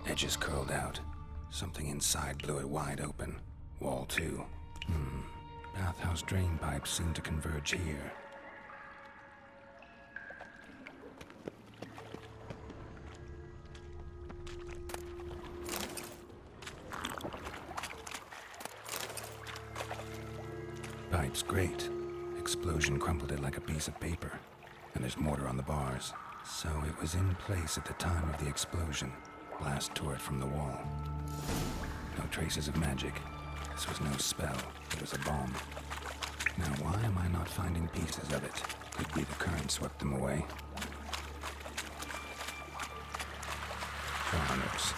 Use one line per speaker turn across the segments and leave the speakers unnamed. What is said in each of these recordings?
Edges curled out. Something inside blew it wide open. Wall 2. Bathhouse drain pipes seem to converge here. Pipe's great. Explosion crumpled it like a piece of paper. And there's mortar on the bars. So it was in place at the time of the explosion. Blast tore it from the wall. No traces of magic. This was no spell. It was a bomb. Now, why am I not finding pieces of it? Could be the current swept them away. Foreigners.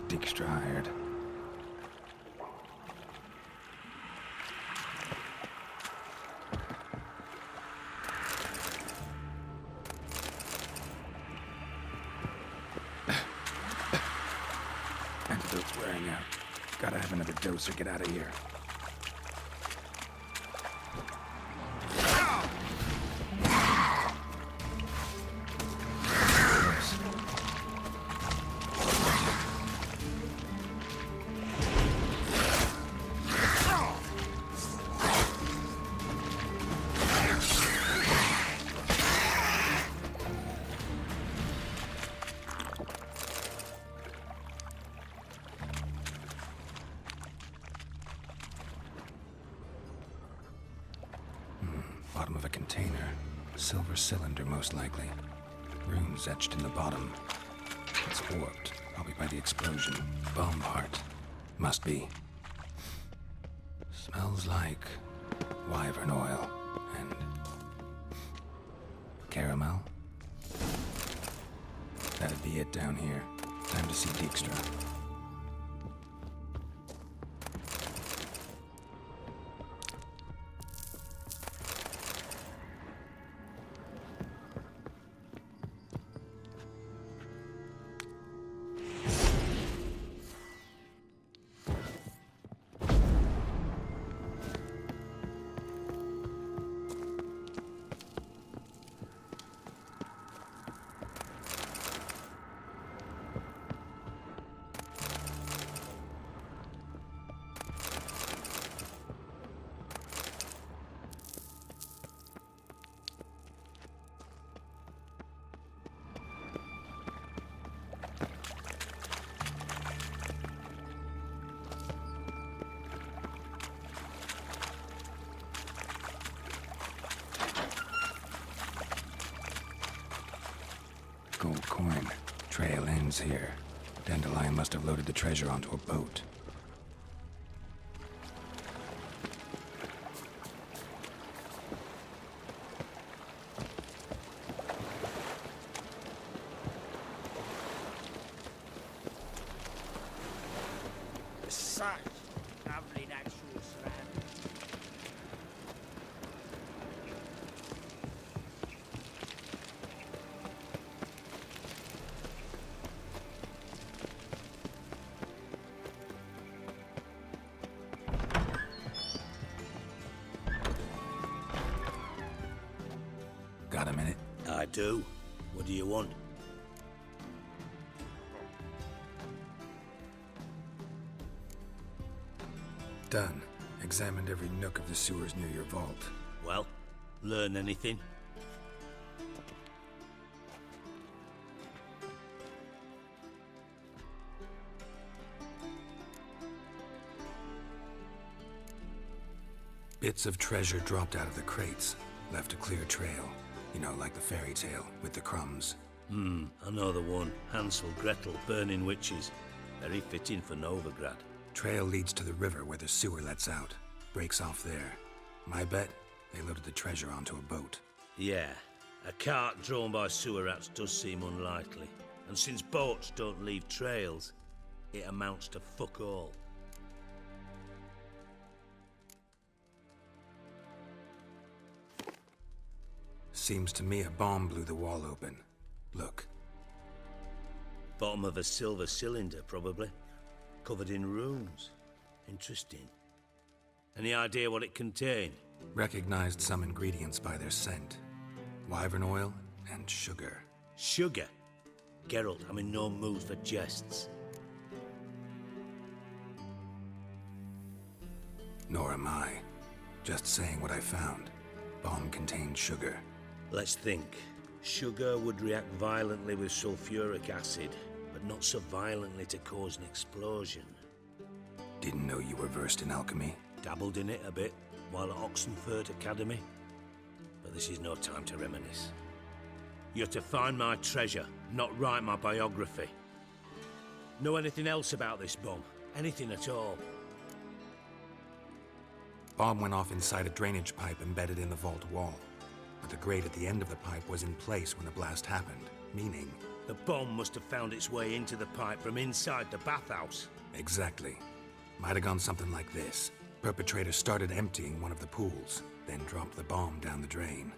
Dijkstra hired. Antidote's wearing out. Gotta have another dose or get out of here. Bottom of a container. Silver cylinder, most likely. Runes etched in the bottom. It's warped, probably by the explosion. Bomb part. Must be. Smells like wyvern oil and caramel. That'd be it down here. Time to see Dijkstra. Gold coin. Trail ends here. Dandelion must have loaded the treasure onto a boat.
Such lovely natural surroundings.
Got a minute?
I do. What do you want?
Done. Examined every nook of the sewers near your vault.
Well, learn anything?
Bits of treasure dropped out of the crates, left a clear trail. You know, like the fairy tale, with the crumbs.
I know the one. Hansel, Gretel, burning witches. Very fitting for Novigrad.
Trail leads to the river where the sewer lets out. Breaks off there. My bet, they loaded the treasure onto a boat.
Yeah, a cart drawn by sewer rats does seem unlikely. And since boats don't leave trails, it amounts to fuck all.
Seems to me a bomb blew the wall open. Look.
Bottom of a silver cylinder, probably. Covered in runes. Interesting. Any idea what it contained?
Recognized some ingredients by their scent. Wyvern oil and sugar.
Sugar? Geralt, I'm in no mood for jests.
Nor am I. Just saying what I found. Bomb contained sugar.
Let's think. Sugar would react violently with sulfuric acid, but not so violently to cause an explosion.
Didn't know you were versed in alchemy.
Dabbled in it a bit while at Oxenford Academy. But this is no time to reminisce. You're to find my treasure, not write my biography. Know anything else about this bomb? Anything at all?
Bomb went off inside a drainage pipe embedded in the vault wall. But the grate at the end of the pipe was in place when the blast happened, meaning...
The bomb must have found its way into the pipe from inside the bathhouse.
Exactly. Might have gone something like this. Perpetrator started emptying one of the pools, then dropped the bomb down the drain.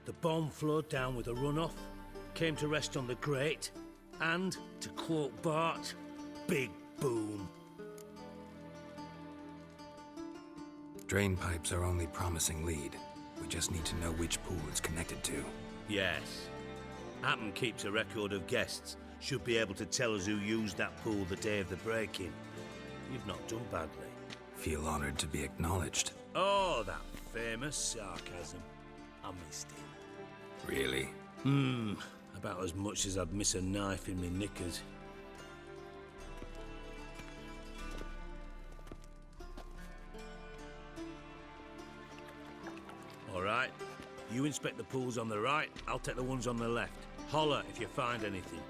The bomb flowed down with a runoff, came to rest on the grate, and, to quote Bart, big boom.
Drain pipes are only promising lead. We just need to know which pool it's connected to.
Yes. Happen keeps a record of guests. Should be able to tell us who used that pool the day of the break-in. You've not done badly.
Feel honored to be acknowledged.
Oh, that famous sarcasm. I missed it.
Really?
About as much as I'd miss a knife in me knickers. All right. You inspect the pools on the right, I'll take the ones on the left. Holler if you find anything.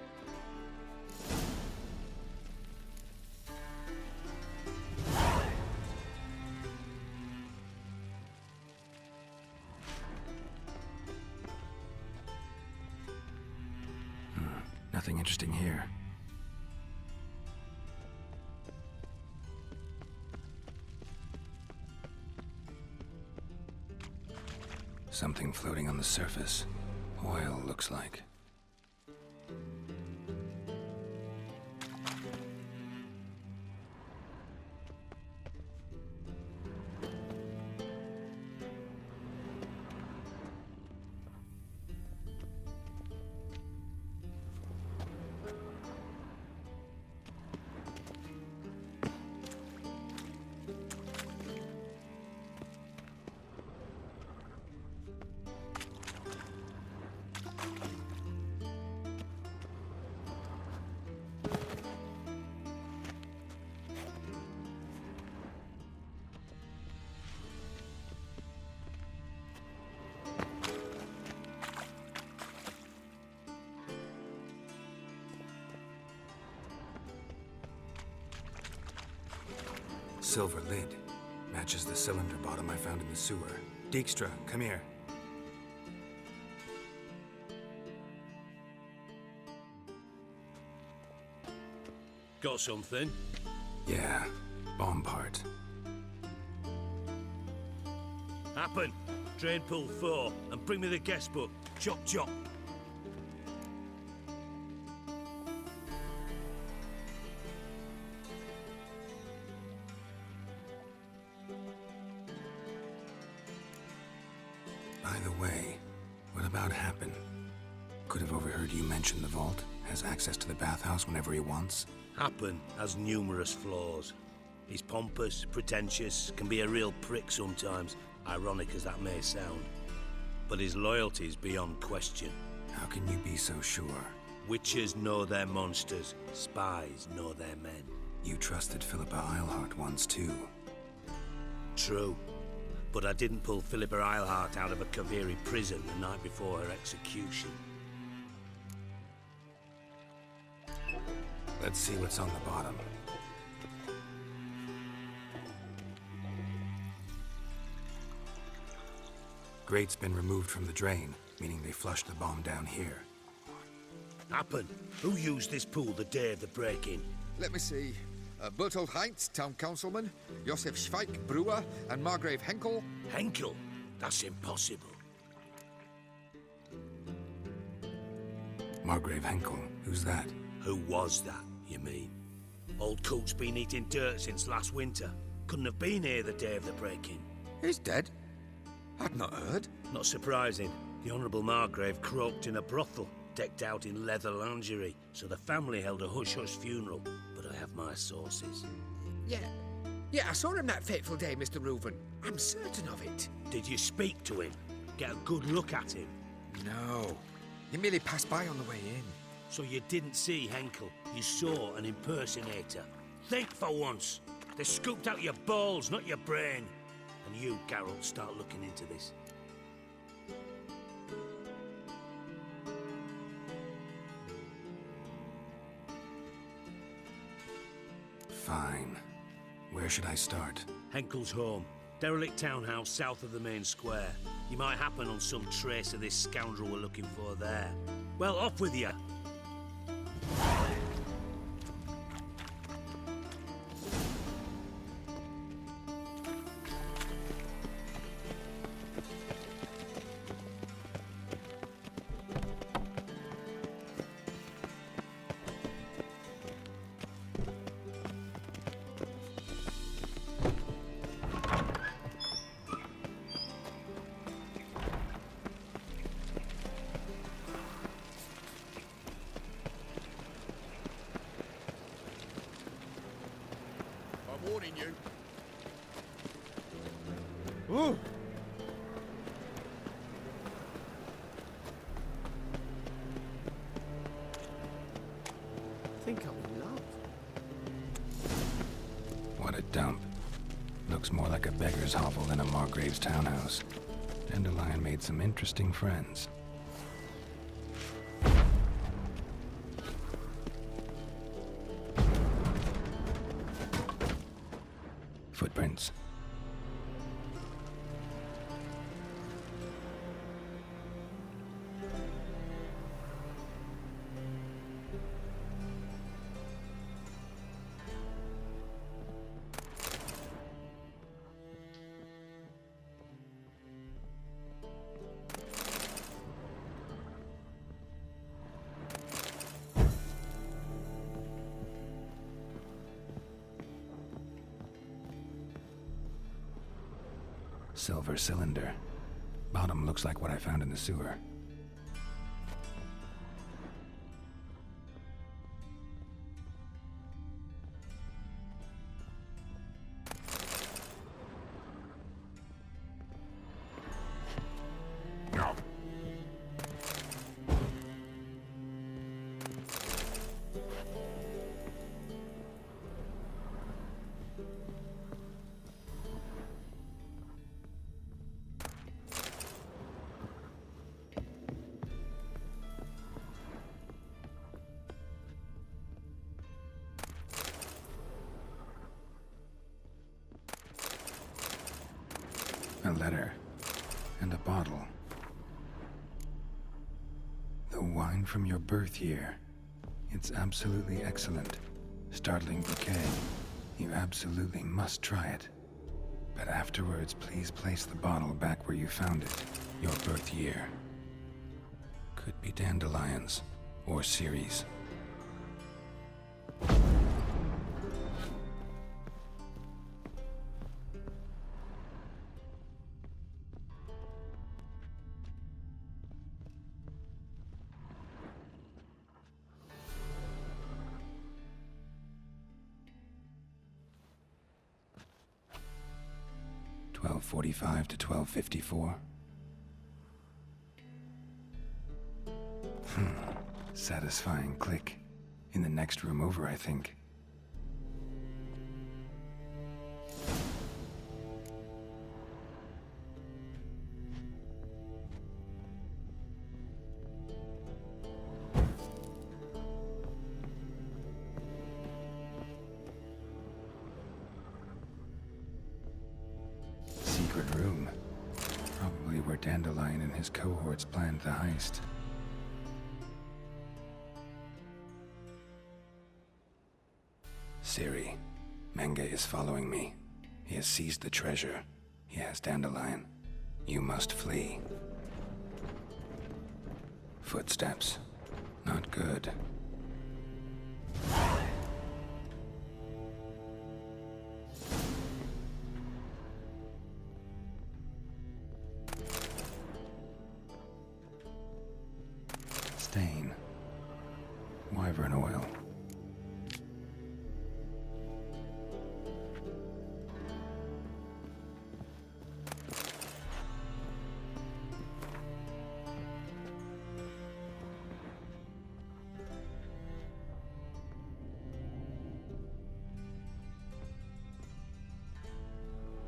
Nothing interesting here. Something floating on the surface. Oil, looks like. Silver lid. Matches the cylinder bottom I found in the sewer. Dijkstra, come here.
Got something?
Yeah, bomb part.
Happen. Drain pool 4, and bring me the guest book. Chop chop.
By the way, what about Happen? Could have overheard you mention the vault. Has access to the bathhouse whenever he wants.
Happen has numerous flaws. He's pompous, pretentious, can be a real prick sometimes, ironic as that may sound. But his loyalty's beyond question.
How can you be so sure?
Witchers know their monsters, spies know their men.
You trusted Philippa Eilhart once too.
True. But I didn't pull Philippa Eilhart out of a Kaviri prison the night before her execution.
Let's see what's on the bottom. Grate's been removed from the drain, meaning they flushed the bomb down here.
Happen. Who used this pool the day of the break-in?
Let me see. Bertold Heinz, town councilman, Josef Schweik, brewer, and Margrave Henkel.
Henkel? That's impossible.
Margrave Henkel, who's that?
Who was that, you mean? Old coot's been eating dirt since last winter. Couldn't have been here the day of the break-in.
He's dead? I'd not heard.
Not surprising. The Honourable Margrave croaked in a brothel, decked out in leather lingerie, so the family held a hush-hush funeral. But I have my sources.
Yeah, I saw him that fateful day, Mr. Reuven. I'm certain of it.
Did you speak to him? Get a good look at him?
No. He merely passed by on the way in.
So you didn't see Henkel, you saw an impersonator. Think for once. They scooped out your balls, not your brain. And you, Geralt, start looking into this.
Fine. Where should I start?
Henkel's home. Derelict townhouse south of the main square. You might happen on some trace of this scoundrel we're looking for there. Well, off with you.
I'm warning you.
Ooh! I think I'm in love.
What a dump. Looks more like a beggar's hovel than a Margrave's townhouse. Dandelion made some interesting friends. Footprints. Silver cylinder. Bottom looks like what I found in the sewer. A letter. And a bottle. The wine from your birth year. It's absolutely excellent. Startling bouquet. You absolutely must try it. But afterwards, please place the bottle back where you found it. Your birth year. Could be dandelions. Or Ceres. 1245 to 1254. Satisfying click. In the next room over, I think. Secret room. Probably where Dandelion and his cohorts planned the heist. Siri, Menge is following me. He has seized the treasure. He has Dandelion. You must flee. Footsteps. Not good. Stain. Wyvern oil.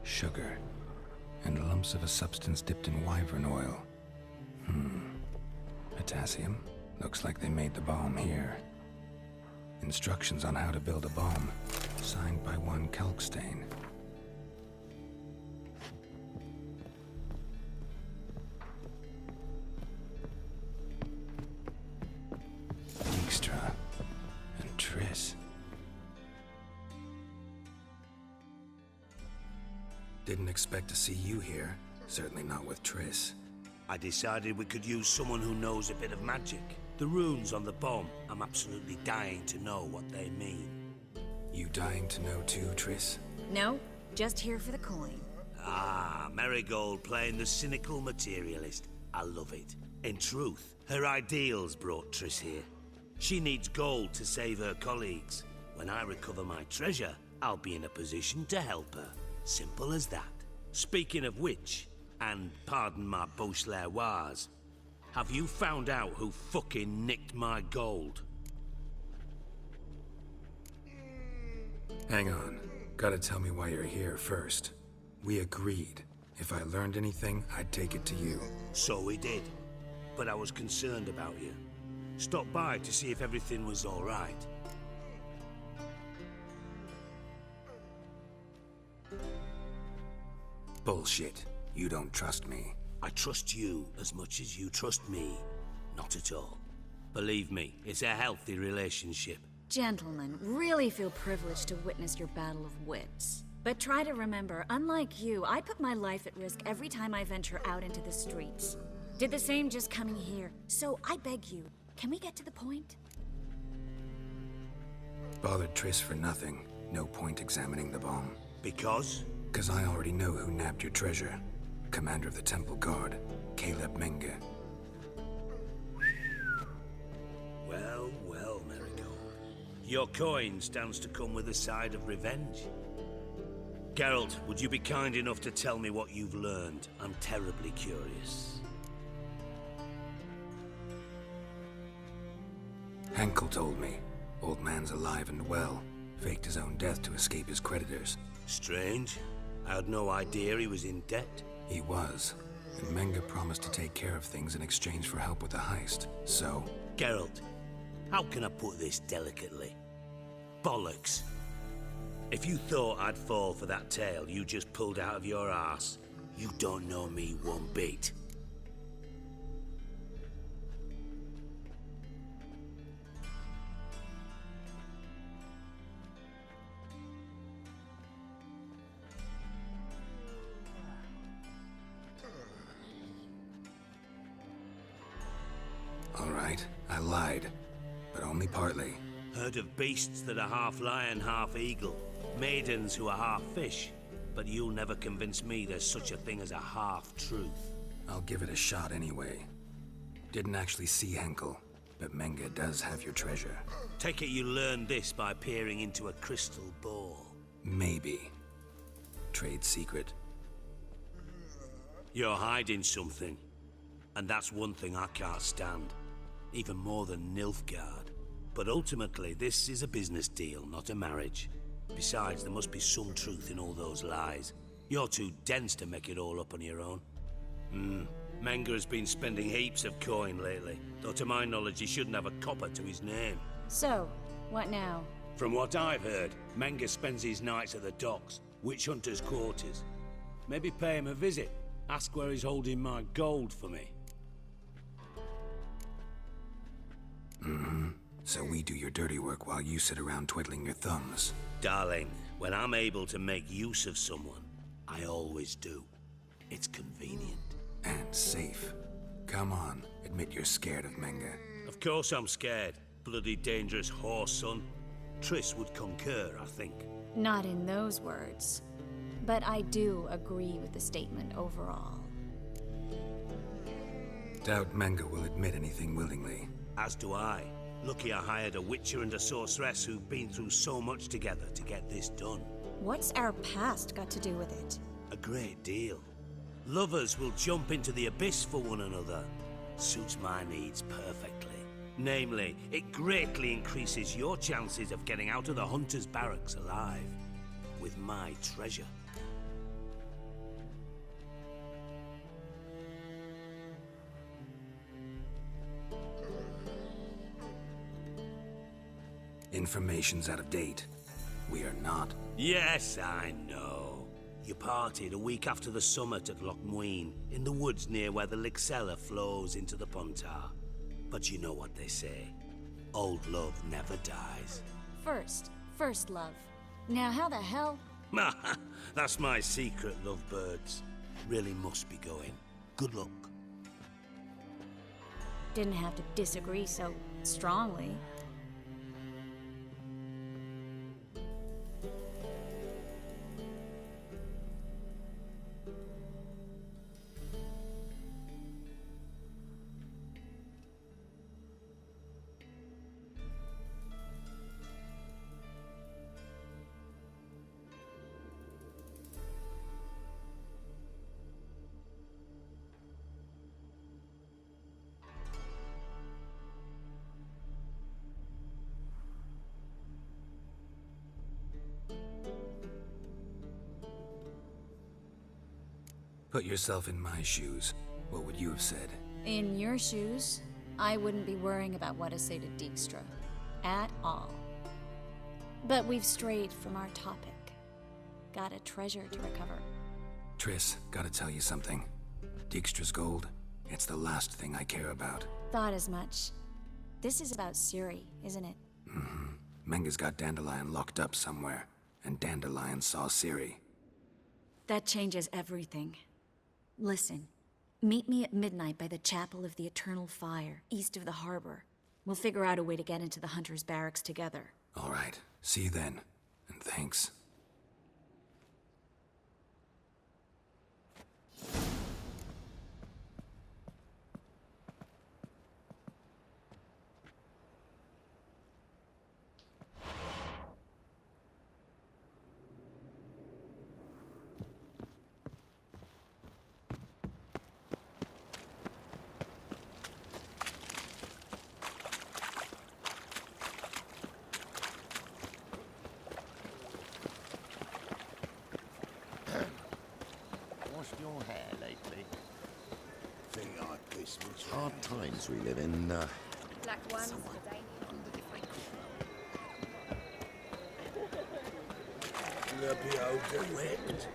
Sugar, and lumps of a substance dipped in wyvern oil. Potassium. Looks like they made the bomb here. Instructions on how to build a bomb, signed by one Kalkstain. Dijkstra and Triss. Didn't expect to see you here. Certainly not with Triss.
I decided we could use someone who knows a bit of magic. The runes on the bomb, I'm absolutely dying to know what they mean.
You dying to know too, Triss?
No, just here for the coin.
Ah, Marigold playing the cynical materialist. I love it. In truth, her ideals brought Triss here. She needs gold to save her colleagues. When I recover my treasure, I'll be in a position to help her. Simple as that. Speaking of which, and pardon my Beauclervois, have you found out who fucking nicked my gold?
Hang on. Gotta tell me why you're here first. We agreed. If I learned anything, I'd take it to you.
So we did. But I was concerned about you. Stopped by to see if everything was all right.
Bullshit. You don't trust me.
I trust you as much as you trust me. Not at all. Believe me, it's a healthy relationship.
Gentlemen, really feel privileged to witness your battle of wits. But try to remember, unlike you, I put my life at risk every time I venture out into the streets. Did the same just coming here. So I beg you, can we get to the point?
Bothered Triss for nothing. No point examining the bomb.
Because?
'Cause I already know who nabbed your treasure. Commander of the Temple Guard, Caleb Menge.
Well, well, Marigold. Your coin stands to come with a side of revenge. Geralt, would you be kind enough to tell me what you've learned? I'm terribly curious.
Henkel told me. Old man's alive and well. Faked his own death to escape his creditors.
Strange. I had no idea he was in debt.
He was. And Menge promised to take care of things in exchange for help with the heist. So...
Geralt, how can I put this delicately? Bollocks. If you thought I'd fall for that tale you just pulled out of your arse, you don't know me one bit.
All right, I lied. But only partly.
Heard of beasts that are half lion, half eagle. Maidens who are half fish. But you'll never convince me there's such a thing as a half-truth.
I'll give it a shot anyway. Didn't actually see Henkel, but Menge does have your treasure.
Take it you learned this by peering into a crystal ball.
Maybe. Trade secret.
You're hiding something. And that's one thing I can't stand. Even more than Nilfgaard. But ultimately, this is a business deal, not a marriage. Besides, there must be some truth in all those lies. You're too dense to make it all up on your own. Menga has been spending heaps of coin lately, though to my knowledge he shouldn't have a copper to his name.
So, what now?
From what I've heard, Menga spends his nights at the docks, witch hunters' quarters. Maybe pay him a visit. Ask where he's holding my gold for me.
So we do your dirty work while you sit around twiddling your thumbs.
Darling, when I'm able to make use of someone, I always do. It's convenient.
And safe. Come on, admit you're scared of Menga.
Of course I'm scared. Bloody dangerous horse, son. Triss would concur, I think.
Not in those words. But I do agree with the statement overall.
Doubt Menga will admit anything willingly.
As do I. Lucky I hired a witcher and a sorceress who've been through so much together to get this done.
What's our past got to do with it?
A great deal. Lovers will jump into the abyss for one another. Suits my needs perfectly. Namely, it greatly increases your chances of getting out of the hunter's barracks alive. With my treasure.
Information's out of date. We are not.
Yes, I know. You partied a week after the summit at Loch Muine, in the woods near where the Lixella flows into the Pontar. But you know what they say. Old love never dies.
First love. Now how the hell?
That's my secret, lovebirds. Really must be going. Good luck.
Didn't have to disagree so strongly.
Put yourself in my shoes. What would you have said?
In your shoes, I wouldn't be worrying about what to say to Dijkstra. At all. But we've strayed from our topic. Got a treasure to recover.
Triss, gotta tell you something. Dijkstra's gold, it's the last thing I care about.
Thought as much. This is about Suri, isn't it?
Menga's got Dandelion locked up somewhere, and Dandelion saw Ciri.
That changes everything. Listen, meet me at midnight by the Chapel of the Eternal Fire, east of the harbor. We'll figure out a way to get into the Hunter's barracks together.
All right, see you then, and thanks.
Your hair lately.
Thing like this was
Hard times we live in.
Black ones.
Be overwhelmed.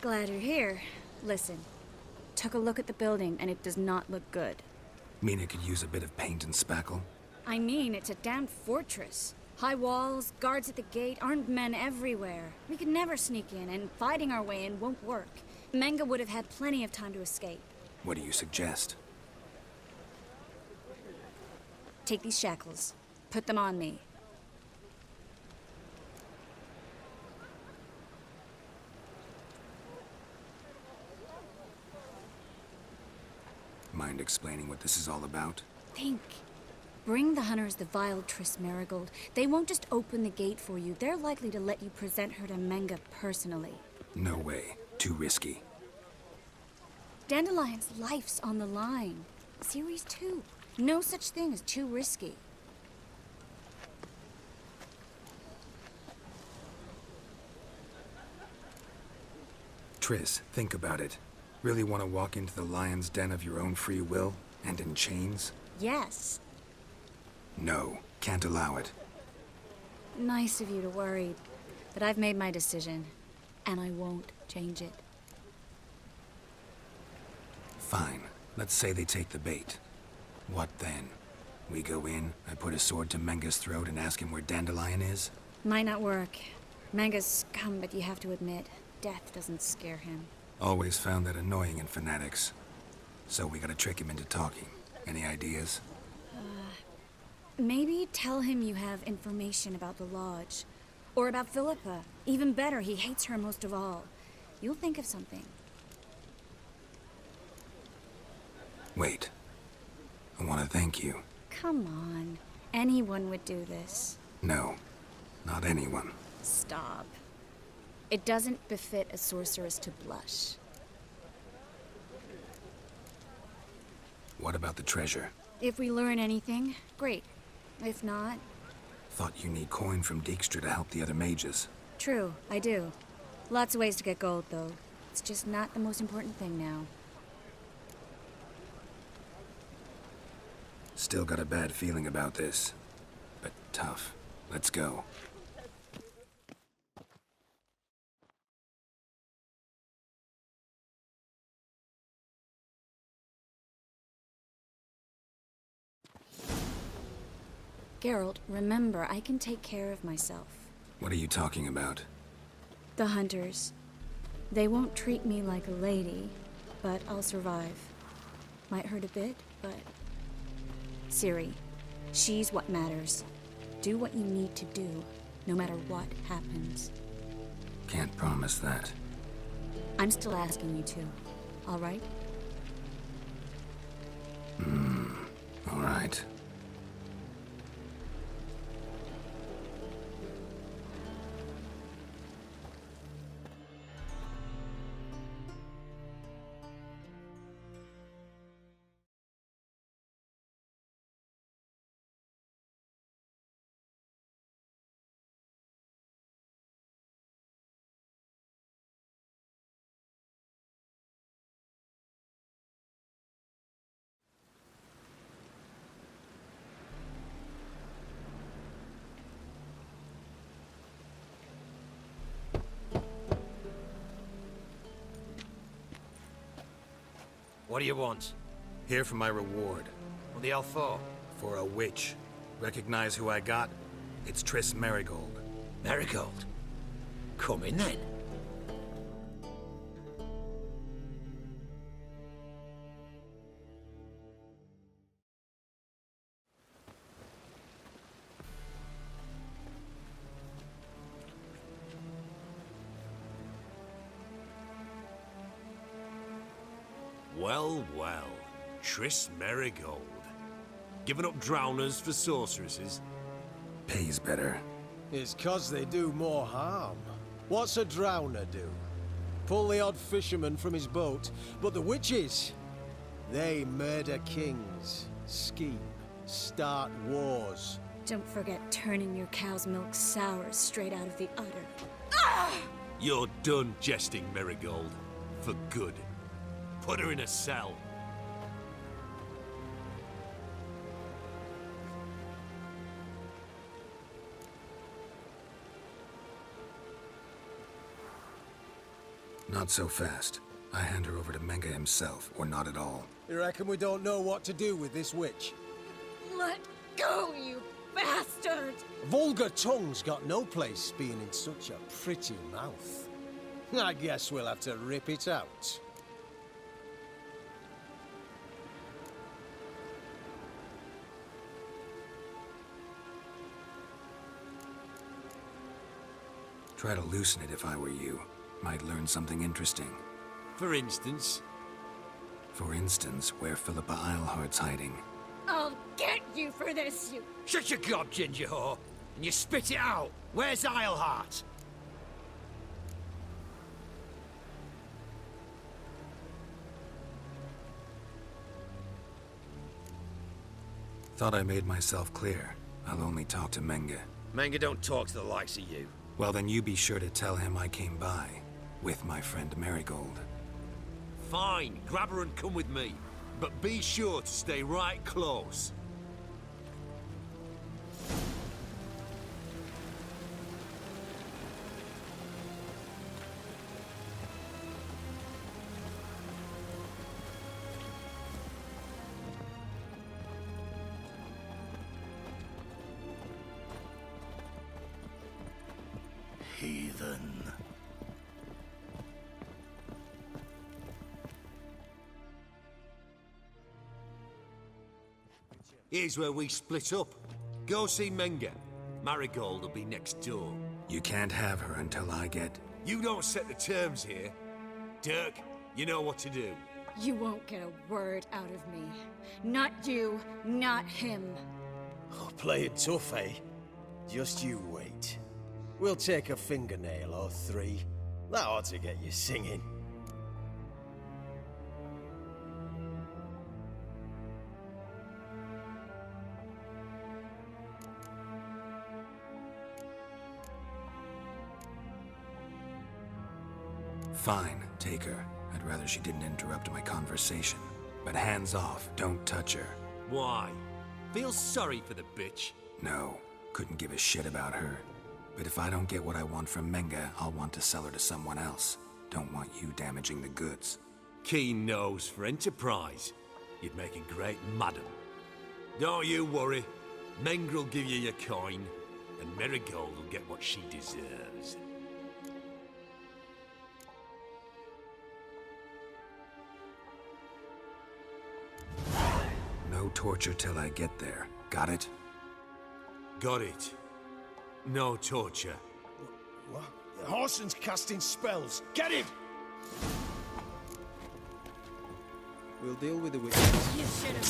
Glad you're here. Listen, took a look at the building, and it does not look good.
Mean it could use a bit of paint and spackle?
I mean, it's a damn fortress. High walls, guards at the gate, armed men everywhere. We could never sneak in, and fighting our way in won't work. Menge would have had plenty of time to escape.
What do you suggest?
Take these shackles. Put them on me.
Mind explaining what this is all about?
Think. Bring the hunters the vile Triss Marigold. They won't just open the gate for you. They're likely to let you present her to Menge personally.
No way. Too risky.
Dandelion's life's on the line. Series 2. No such thing as too risky.
Triss, think about it. Really want to walk into the lion's den of your own free will? And in chains?
Yes.
No. Can't allow it.
Nice of you to worry. But I've made my decision. And I won't change it.
Fine. Let's say they take the bait. What then? We go in, I put a sword to Menge's throat and ask him where Dandelion is?
Might not work. Menge's scum, but you have to admit, death doesn't scare him.
Always found that annoying in fanatics. So we gotta trick him into talking. Any ideas?
Maybe tell him you have information about the Lodge. Or about Philippa. Even better, he hates her most of all. You'll think of something.
Wait. I want to thank you.
Come on. Anyone would do this.
No. Not anyone.
Stop. It doesn't befit a sorceress to blush.
What about the treasure?
If we learn anything, great. If not...
Thought you need coin from Dijkstra to help the other mages.
True, I do. Lots of ways to get gold, though. It's just not the most important thing now.
Still got a bad feeling about this. But tough. Let's go.
Geralt, remember, I can take care of myself.
What are you talking about?
The hunters. They won't treat me like a lady, but I'll survive. Might hurt a bit, but... Ciri, she's what matters. Do what you need to do, no matter what happens.
Can't promise that.
I'm still asking you to, all right?
All right.
What do you want?
Here for my reward.
What the hell for?
For a witch. Recognize who I got? It's Triss Marigold.
Marigold? Come in then.
Well, well. Triss Marigold. Giving up drowners for sorceresses?
Pays better.
It's 'cause they do more harm. What's a drowner do? Pull the odd fisherman from his boat, but the witches, they murder kings, scheme, start wars.
Don't forget turning your cow's milk sour straight out of the udder.
You're done jesting, Marigold. For good. Put her in a cell.
Not so fast. I hand her over to Menge himself, or not at all.
You reckon we don't know what to do with this witch?
Let go, you bastard!
Vulgar tongue's got no place being in such a pretty mouth. I guess we'll have to rip it out.
Try to loosen it if I were you. Might learn something interesting.
For instance?
For instance, where Philippa Eilhart's hiding.
I'll get you for this, you...
Shut your gob, ginger whore, and you spit it out. Where's Eilhart?
Thought I made myself clear. I'll only talk to Menge.
Menge don't talk to the likes of you.
Well, then you be sure to tell him I came by. With my friend Marigold.
Fine, grab her and come with me. But be sure to stay right close.
Heathen.
Here's where we split up. Go see Menge. Marigold will be next door.
You can't have her until I get...
You don't set the terms here. Dirk, you know what to do.
You won't get a word out of me. Not you, not him.
Oh, play it tough, eh? Just you wait. We'll take a fingernail or three. That ought to get you singing.
Fine, take her. I'd rather she didn't interrupt my conversation. But hands off, don't touch her.
Why? Feel sorry for the bitch?
No, couldn't give a shit about her. But if I don't get what I want from Menge, I'll want to sell her to someone else. Don't want you damaging the goods.
Keen nose for enterprise. You'd make a great madam. Don't you worry. Menge will give you your coin, and Marigold will get what she deserves.
No torture till I get there. Got it?
Got it. No torture.
What? The Horson's casting spells. Get him! We'll deal with the witches.
You should have...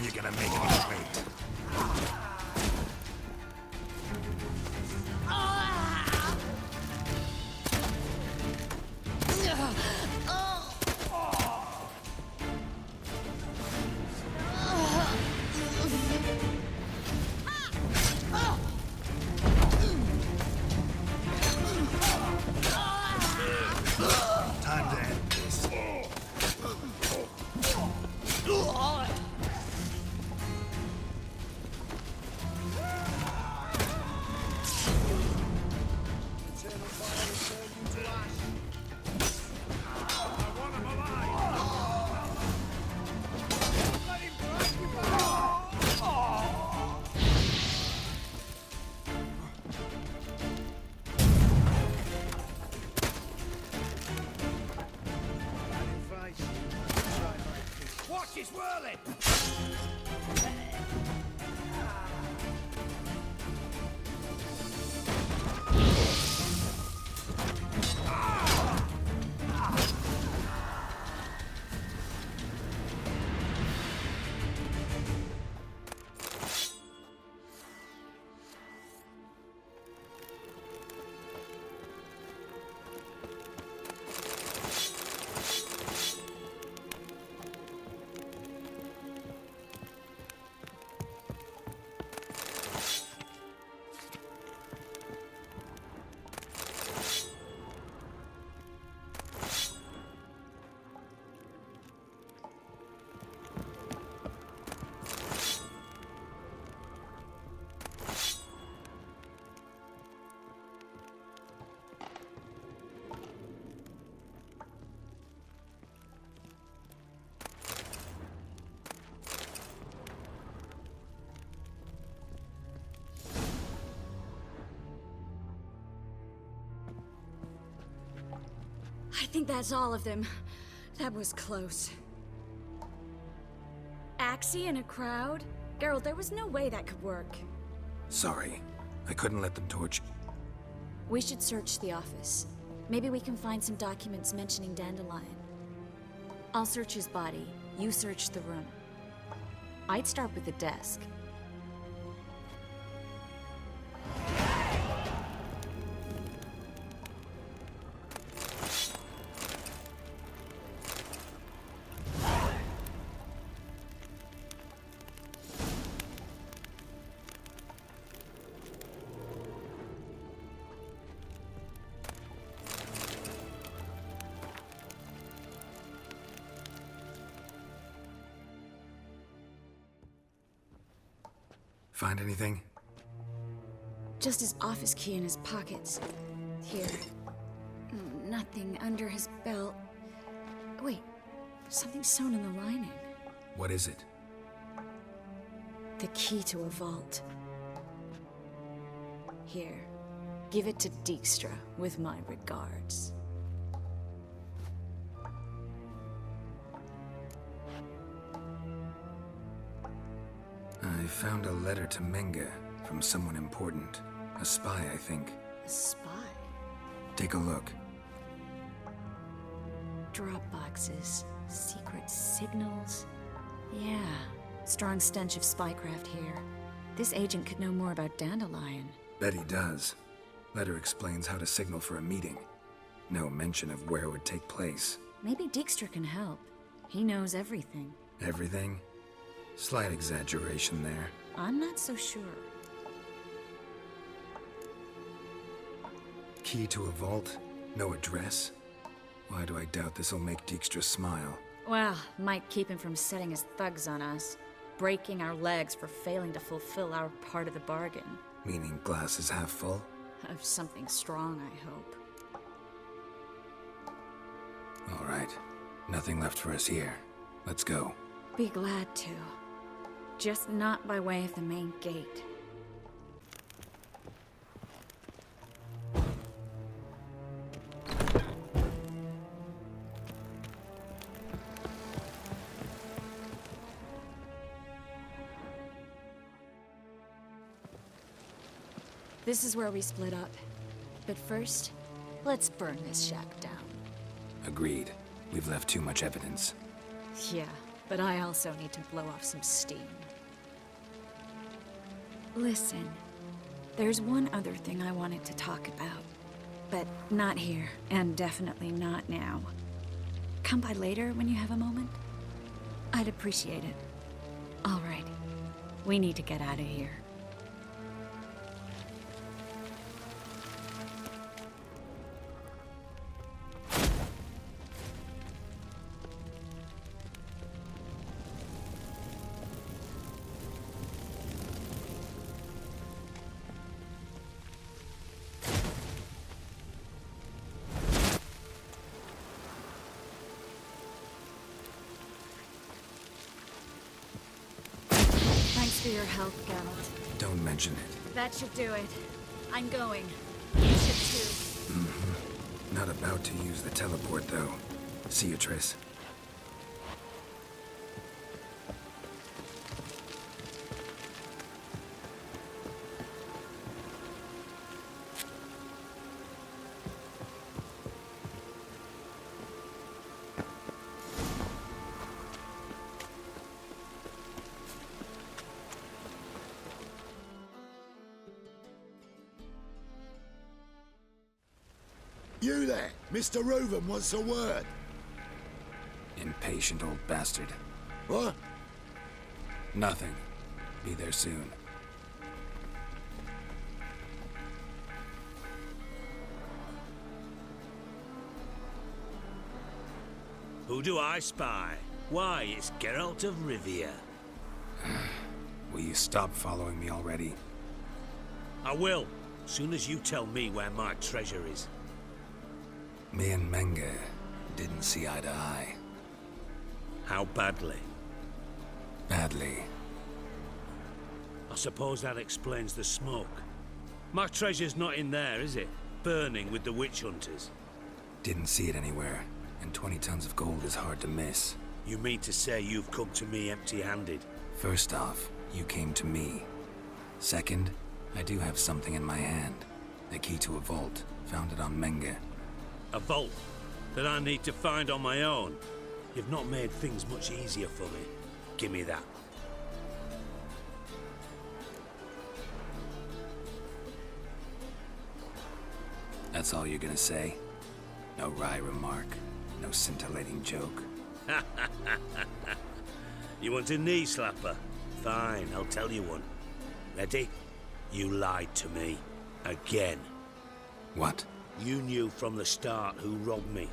You're gonna make me wait. Time to end this.
Watch his whirling!
I think that's all of them. That was close. Axie in a crowd? Geralt, there was no way that could work.
Sorry. I couldn't let them torch...
We should search the office. Maybe we can find some documents mentioning Dandelion. I'll search his body. You search the room. I'd start with the desk.
Find anything?
Just his office key in his pockets. Here. Nothing under his belt. Wait, something sewn in the lining.
What is it?
The key to a vault. Here. Give it to Dijkstra, with my regards.
I found a letter to Menge from someone important. A spy, I think.
A spy?
Take a look.
Drop boxes, secret signals. Yeah, strong stench of spycraft here. This agent could know more about Dandelion.
Bet he does. Letter explains how to signal for a meeting. No mention of where it would take place.
Maybe Dijkstra can help. He knows everything.
Everything? Slight exaggeration there.
I'm not so sure.
Key to a vault? No address? Why do I doubt this'll make Dijkstra smile?
Well, might keep him from setting his thugs on us. Breaking our legs for failing to fulfill our part of the bargain.
Meaning glass is half full?
Of something strong, I hope.
All right. Nothing left for us here. Let's go.
Be glad to. Just not by way of the main gate. This is where we split up. But first, let's burn this shack down.
Agreed. We've left too much evidence.
Yeah, but I also need to blow off some steam. Listen, there's one other thing I wanted to talk about. But not here, and definitely not now. Come by later when you have a moment? I'd appreciate it. All right. We need to get out of here. Thanks for your help, Geralt.
Don't mention it.
That should do it. I'm going. You should too.
Not about to use the teleport, though. See you, Triss.
You there! Mr. Reuven wants a word.
Impatient old bastard.
What?
Nothing. Be there soon.
Who do I spy? Why, it's Geralt of Rivia.
Will you stop following me already?
I will, soon as you tell me where my treasure is.
Me and Menge didn't see eye to eye.
How badly?
Badly.
I suppose that explains the smoke. My treasure's not in there, is it? Burning with the witch hunters.
Didn't see it anywhere, and 20 tons of gold is hard to miss.
You mean to say you've come to me empty-handed?
First off, you came to me. Second, I do have something in my hand. The key to a vault, found it on Menge.
A vault that I need to find on my own? You've not made things much easier for me. Give me that.
That's all you're gonna say? No wry remark, no scintillating joke.
You want a knee slapper? Fine, I'll tell you one. Ready? You lied to me. Again.
What?
You knew from the start who robbed me,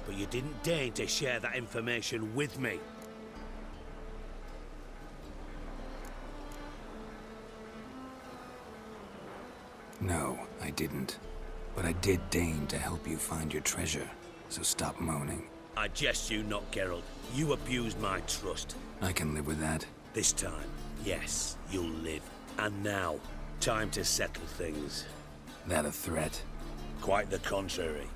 but you didn't deign to share that information with me.
No, I didn't. But I did deign to help you find your treasure, so stop moaning.
I jest you not, Geralt. You abused my trust.
I can live with that.
This time, yes, you'll live. And now, time to settle things.
That a threat?
Quite the contrary.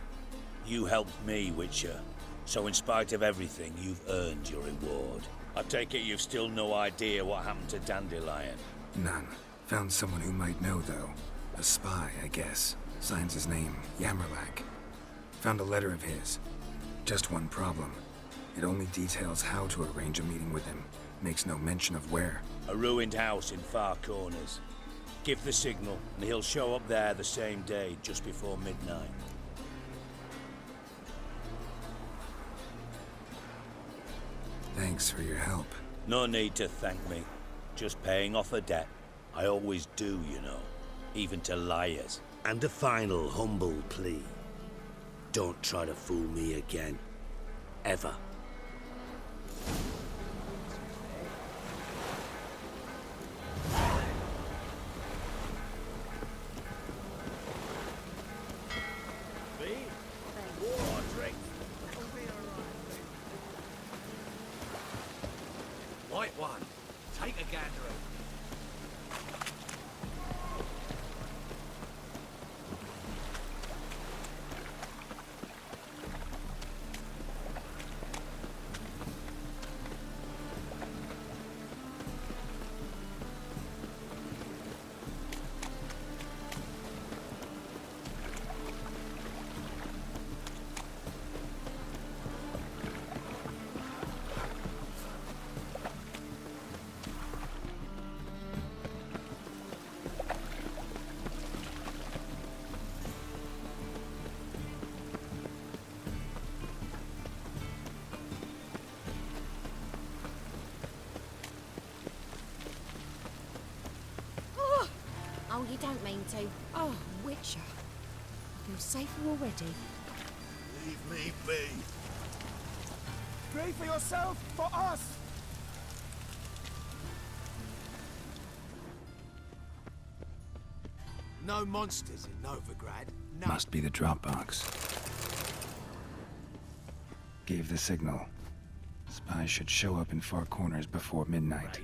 You helped me, Witcher. So in spite of everything, you've earned your reward. I take it you've still no idea what happened to Dandelion?
None. Found someone who might know, though. A spy, I guess. Signs his name, Yamerlak. Found a letter of his. Just one problem. It only details how to arrange a meeting with him. Makes no mention of where.
A ruined house in Far Corners. Give the signal, and he'll show up there the same day, just before midnight.
Thanks for your help.
No need to thank me. Just paying off a debt. I always do, you know. Even to liars. And a final humble plea. Don't try to fool me again. Ever.
White one. Take a gander.
Oh, you don't mean to. Oh, Witcher. You're safer already.
Leave me be.
Pray for yourself, for us!
No monsters in Novigrad. No.
Must be the Dropbox. Gave the signal. Spies should show up in Far Corners before midnight.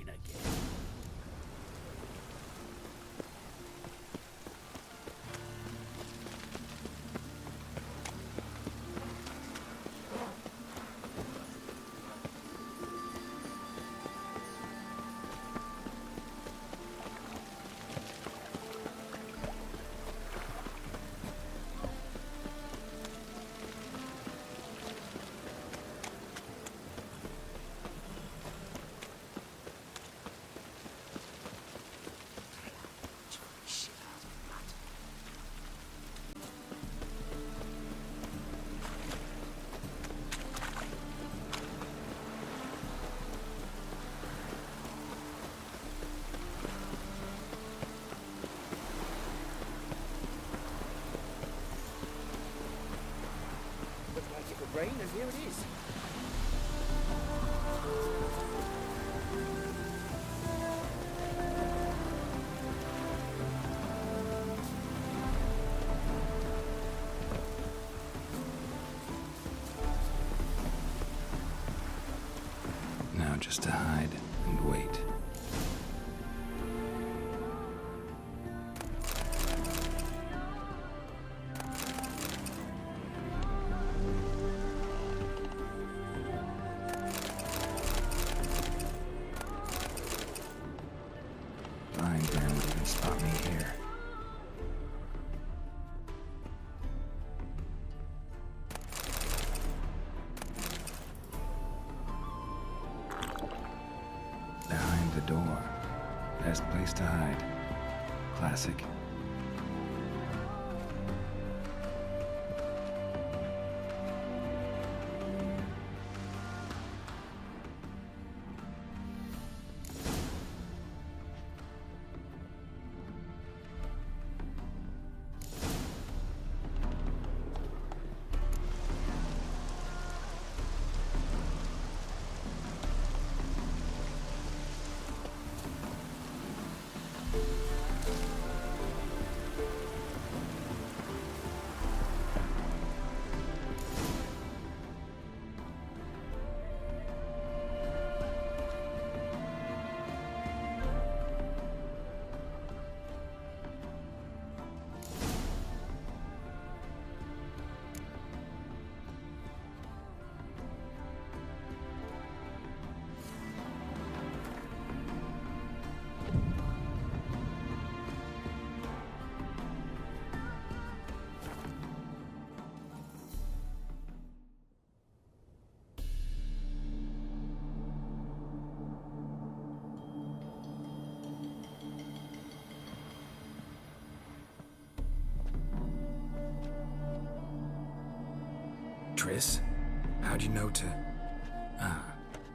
Looks like it would rain, and here it is.
Now just to hide and wait. door. Best place to hide. Classic. Triss? How'd you know to... Ah,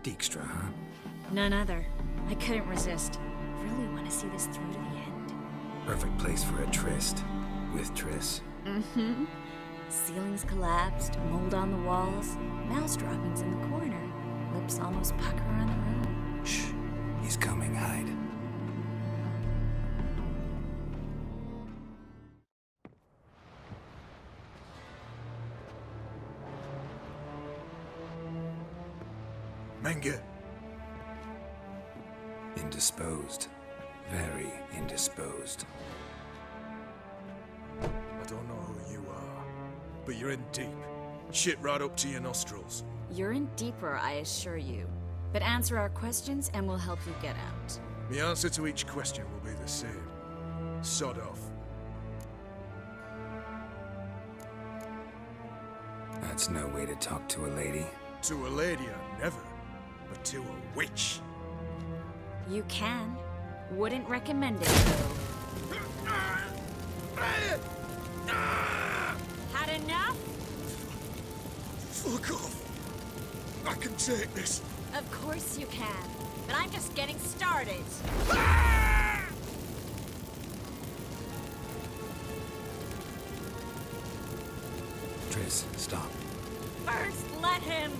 Dijkstra, huh?
None other. I couldn't resist. Really want to see this through to the end.
Perfect place for a tryst. With Triss.
Mm-hmm. Ceilings collapsed, mold on the walls, mouse droppings in the corner. Lips almost pucker around the room.
Shh. He's coming, hide.
Menge.
Indisposed. Very indisposed.
I don't know who you are, but you're in deep. Shit right up to your nostrils.
You're in deeper, I assure you. But answer our questions and we'll help you get out.
The answer to each question will be the same. Sod off.
That's no way to talk to a lady.
To a lady, I never. But to a witch.
You can. Wouldn't recommend it, though. Had enough?
Fuck off. I can take this.
Of course you can. But I'm just getting started.
Triss, stop.
First, let him.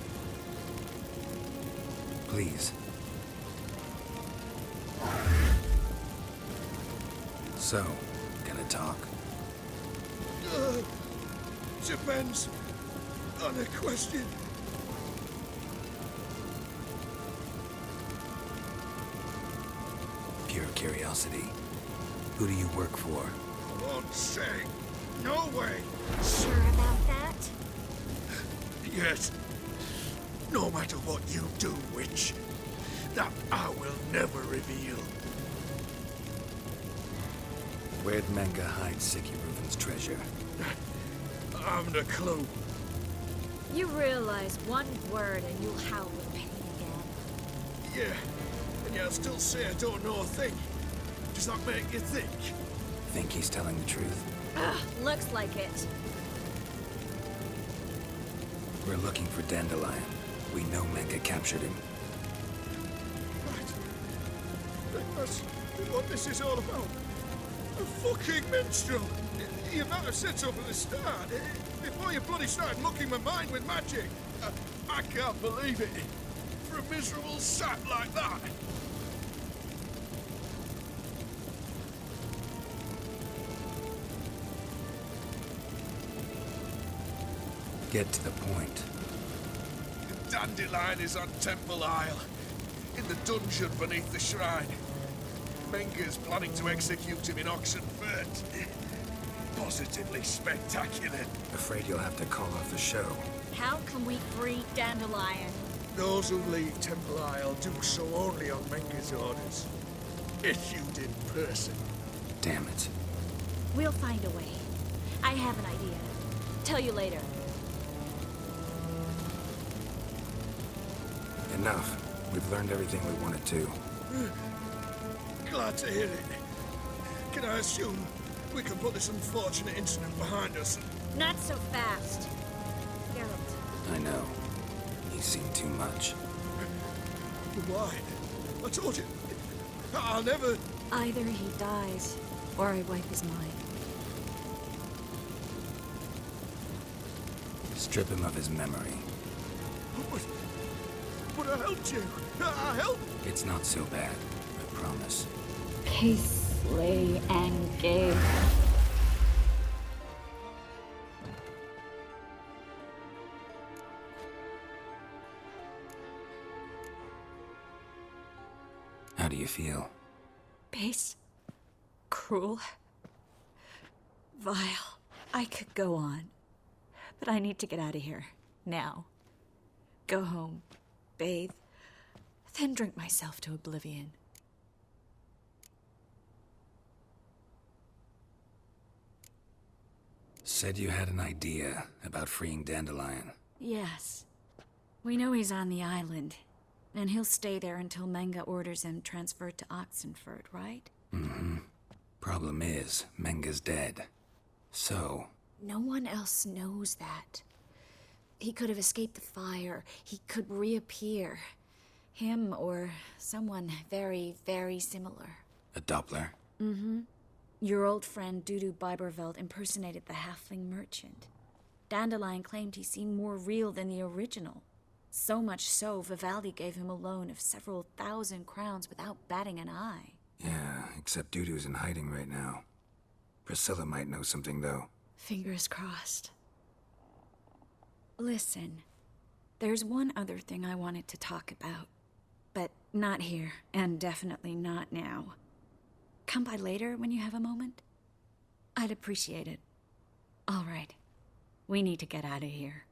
Please. So, gonna talk?
Depends on the question.
Pure curiosity. Who do you work for?
I won't say. No way.
Sure about that?
Yes. No matter what you do, witch, that I will never reveal.
Where'd Menge hide Sicky Reuven's treasure?
I haven't a clue.
You realize one word and you'll howl with pain again.
Yeah, and yet I still say I don't know a thing. Does that make you think?
Think he's telling the truth?
Ugh, looks like it.
We're looking for Dandelion. We know Menge captured him.
Right. That's what this is all about. A fucking minstrel! You might have said so from the start. Before you bloody started mucking my mind with magic. I can't believe it. For a miserable sap like that.
Get to the point.
Dandelion is on Temple Isle, in the dungeon beneath the shrine. Menge's planning to execute him in Oxenfurt. Positively spectacular.
Afraid you'll have to call off the show.
How can we free Dandelion?
Those who leave Temple Isle do so only on Menge's orders. Issued in person.
Damn it.
We'll find a way. I have an idea. Tell you later.
Enough. We've learned everything we wanted to.
Glad to hear it. Can I assume we can put this unfortunate incident behind us?
Not so fast. Geralt.
I know. You've seen too much.
Why? I told you. I'll never...
Either he dies, or I wipe his mind.
Strip him of his memory.
But I helped you. I helped.
It's not so bad, I promise.
Peace, slay, and gay.
How do you feel?
Base. Cruel. Vile. I could go on. But I need to get out of here. Now. Go home. Bathe. Then drink myself to oblivion.
Said you had an idea about freeing Dandelion.
Yes. We know he's on the island. And he'll stay there until Menga orders him transferred to Oxenford, right?
Mm-hmm. Problem is, Menga's dead. So...
No one else knows that. He could have escaped the fire. He could reappear. Him or someone very, very similar.
A Doppler?
Mm-hmm. Your old friend Dudu Biberveld impersonated the halfling merchant. Dandelion claimed he seemed more real than the original. So much so, Vivaldi gave him a loan of several thousand crowns without batting an eye.
Yeah, except Dudu's in hiding right now. Priscilla might know something, though.
Fingers crossed. Listen, there's one other thing I wanted to talk about. But not here, and definitely not now. Come by later when you have a moment? I'd appreciate it. All right. We need to get out of here.